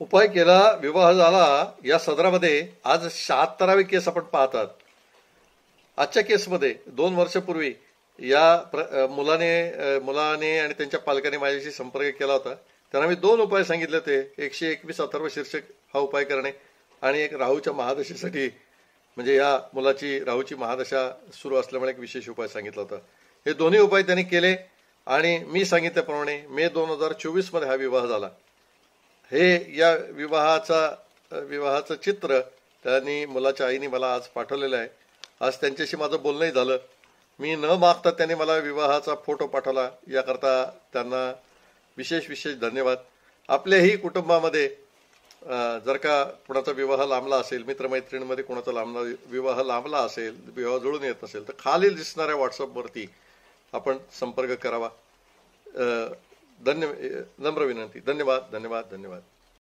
उपाय केला, विवाह झाला. या सदरामध्ये आज 76वी केस आपण पाहतात. आजच्या केसमध्ये 2 वर्षापूर्वी या मुलाने आणि त्यांच्या पालकांनी माझ्याशी संपर्क केला होता. त्यांना मी 2 उपाय सांगितले होते. 121 अथर्व शीर्षक हा उपाय करणे आणि एक राहूच्या महादशेसाठी, म्हणजे या मुलाची राहूची महादशा सुरू असल्यामुळे एक विशेष उपाय सांगितला होता. हे दोन्ही उपाय त्यांनी केले आणि मी सांगितल्याप्रमाणे मे 2024 मध्ये हा विवाह झाला. हे या विवाहाचं चित्र त्यांनी मुलाच्या आईने मला आज पाठवलेलं आहे. आज त्यांच्याशी माझं बोलणंही झालं. मी न मागता त्यांनी मला विवाहाचा फोटो पाठवला, याकरता त्यांना विशेष धन्यवाद. आपल्याही कुटुंबामध्ये जर का कुणाचा विवाह लांबला असेल, मित्रमैत्रिणींमध्ये कुणाचा विवाह लांबला असेल, विवाह जुळून येत नसेल, तर खालील दिसणाऱ्या व्हॉट्सअपवरती आपण संपर्क करावा. नम्र विनंती. धन्यवाद.